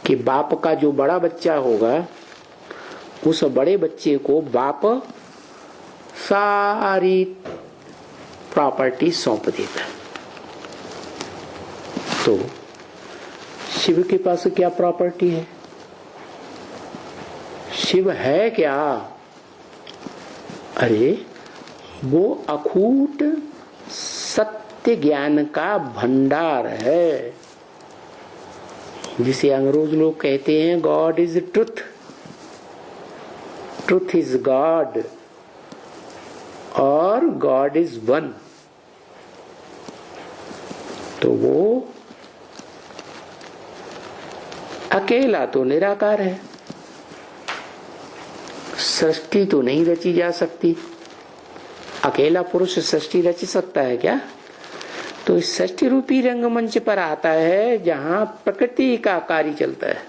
कि बाप का जो बड़ा बच्चा होगा उस बड़े बच्चे को बाप सारी प्रॉपर्टी सौंप देता है। तो शिव के पास क्या प्रॉपर्टी है? शिव है क्या? अरे वो अखूट सत्य ज्ञान का भंडार है, जिसे अंग्रेज लोग कहते हैं God is truth, truth is God और गॉड इज वन। तो वो अकेला तो निराकार है, सृष्टि तो नहीं रची जा सकती। अकेला पुरुष सृष्टि रच सकता है क्या? तो इस सृष्टि रूपी रंगमंच पर आता है जहां प्रकृति का कार्य चलता है।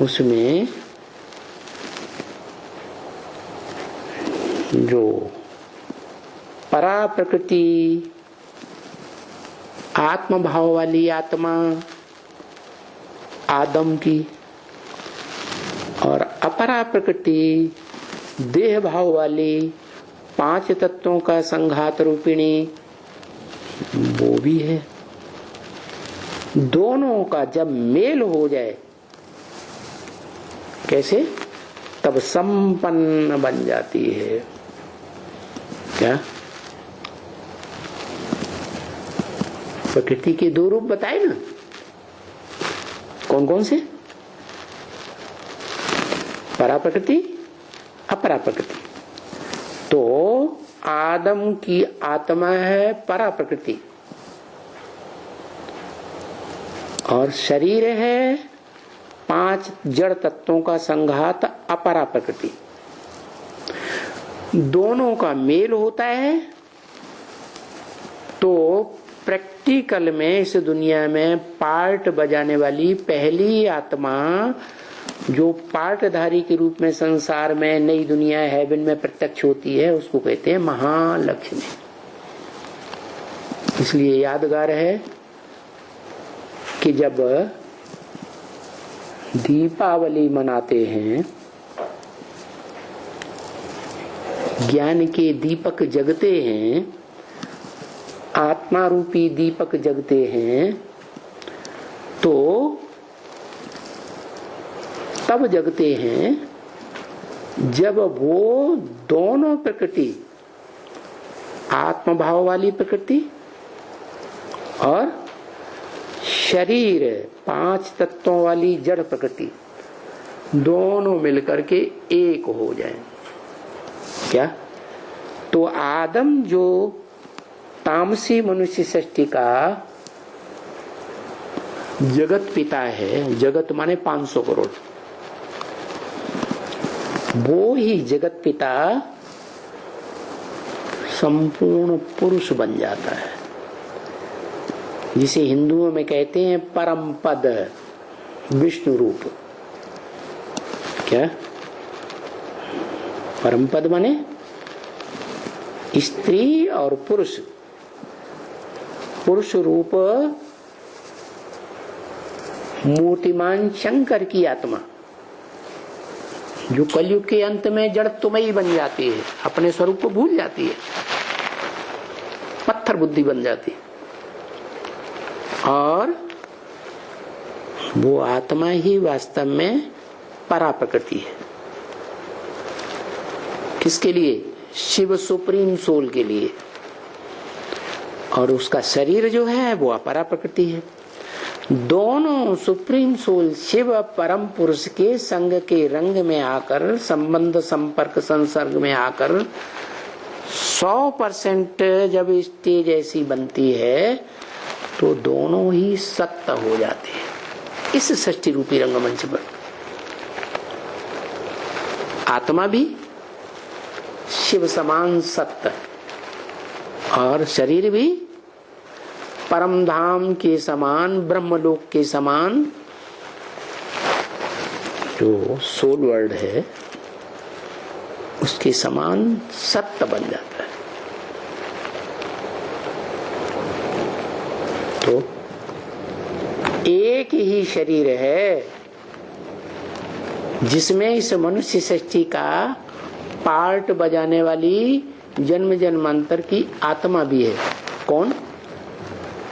उसमें जो परा प्रकृति, आत्म भाव वाली आत्मा आदम की और अपरा प्रकृति देह भाव वाली 5 तत्वों का संघात रूपिणी वो भी है। दोनों का जब मेल हो जाए, कैसे? तब संपन्न बन जाती है। क्या? प्रकृति के 2 रूप बताए ना, कौन कौन से? परा प्रकृति, अपरा प्रकृति। तो आदम की आत्मा है परा प्रकृति और शरीर है 5 जड़ तत्वों का संघात अपरा प्रकृति। दोनों का मेल होता है तो प्रैक्टिकल में इस दुनिया में पार्ट बजाने वाली पहली आत्मा जो पार्टधारी के रूप में संसार में नई दुनिया हेवन में प्रत्यक्ष होती है उसको कहते हैं महालक्ष्मी। इसलिए यादगार है कि जब दीपावली मनाते हैं, ज्ञान के दीपक जगते हैं, आत्मा रूपी दीपक जगते हैं, तो तब जगते हैं जब वो दोनों प्रकृति, आत्मभाव वाली प्रकृति और शरीर 5 तत्वों वाली जड़ प्रकृति, दोनों मिलकर के एक हो जाए। क्या? तो आदम जो तामसी मनुष्य सृष्टि का जगत पिता है, जगत माने 500 करोड़, वो ही जगत पिता संपूर्ण पुरुष बन जाता है, जिसे हिंदुओं में कहते हैं परम पद, विष्णु रूप। क्या? परम पद माने स्त्री और पुरुष, पुरुष रूप मूर्तिमान शंकर की आत्मा जो कलयुग के अंत में जड़त्वमयी बन जाती है, अपने स्वरूप को भूल जाती है, पत्थर बुद्धि बन जाती है, और वो आत्मा ही वास्तव में परा प्रकृति है। किसके लिए? शिव सुप्रीम सोल के लिए। और उसका शरीर जो है वो अपरा प्रकृति है। दोनों सुप्रीम सोल शिव परम पुरुष के संग के रंग में आकर, संबंध संपर्क संसर्ग में आकर 100% जब स्टेज ऐसी बनती है तो दोनों ही सत्य हो जाते हैं इस सृष्टि रूपी रंगमंच पर। आत्मा भी शिव समान सत्य और शरीर भी परम धाम के समान, ब्रह्मलोक के समान जो सोल वर्ल्ड है उसके समान सत्य बन जाता है। तो एक ही शरीर है जिसमें इस मनुष्य सृष्टि का पार्ट बजाने वाली जन्म जन्मांतर की आत्मा भी है। कौन?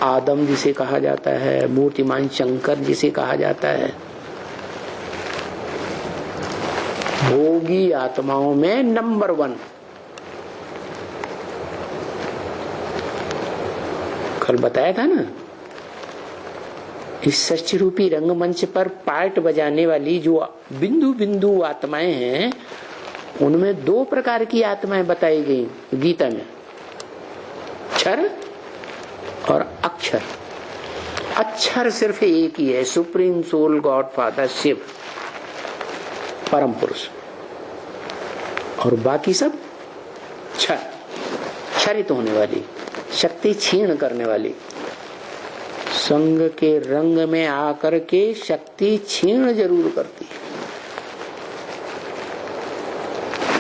आदम जिसे कहा जाता है, मूर्तिमान शंकर जिसे कहा जाता है, भोगी आत्माओं में नंबर 1। कल बताया था ना, इस सृष्टि रूपी रंगमंच पर पार्ट बजाने वाली जो बिंदु बिंदु आत्माएं हैं, उनमें 2 प्रकार की आत्माएं बताई गई गीता में, क्षर और अक्षर। अक्षर सिर्फ एक ही है, supreme soul God father Shiv, परम पुरुष, और बाकी सब क्षर, क्षरित होने वाली, शक्ति क्षीण करने वाली, संग के रंग में आकर के शक्ति क्षीण जरूर करती है।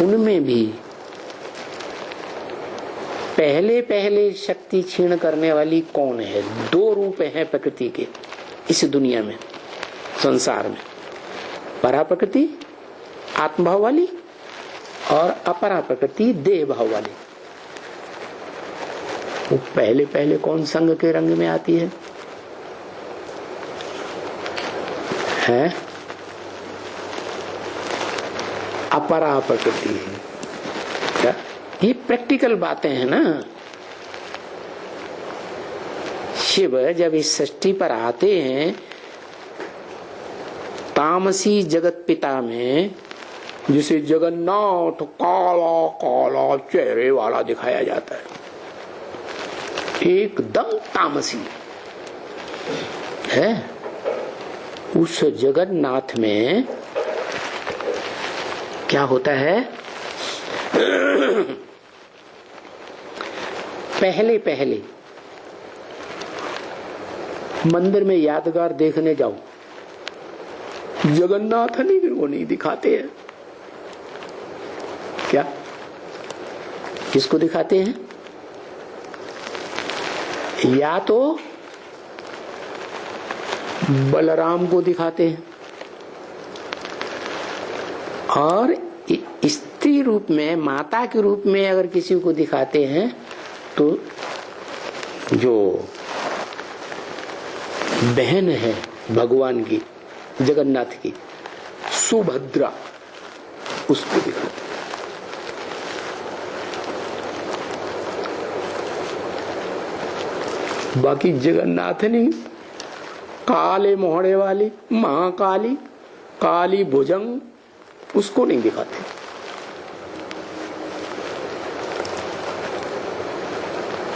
उनमें भी पहले शक्ति क्षीण करने वाली कौन है? 2 रूप हैं प्रकृति के इस दुनिया में, संसार में, परा प्रकृति आत्मभाव वाली और अपरा प्रकृति देह भाव वाली। वो पहले कौन संग के रंग में आती है? अपरा प्रकृति है। क्या ये प्रैक्टिकल बातें हैं ना? शिव जब इस सृष्टि पर आते हैं, तामसी जगत पिता में जिसे जगन्नाथ काला काला चेहरे वाला दिखाया जाता है, एकदम तामसी है। उस जगन्नाथ में क्या होता है? पहले मंदिर में यादगार देखने जाओ, जगन्नाथ को नहीं दिखाते हैं। क्या? किसको दिखाते हैं? या तो बलराम को दिखाते हैं, और स्त्री रूप में, माता के रूप में अगर किसी को दिखाते हैं तो जो बहन है भगवान की, जगन्नाथ की, सुभद्रा, उसको दिखाते हैं। बाकी जगन्नाथ नहीं, काले मोहड़े वाली महाकाली, काली भुजंग, उसको नहीं दिखाते।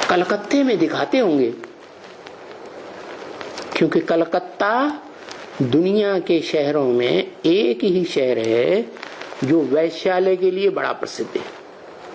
कलकत्ते में दिखाते होंगे, क्योंकि कलकत्ता दुनिया के शहरों में एक ही शहर है जो वैश्यालय के लिए बड़ा प्रसिद्ध है।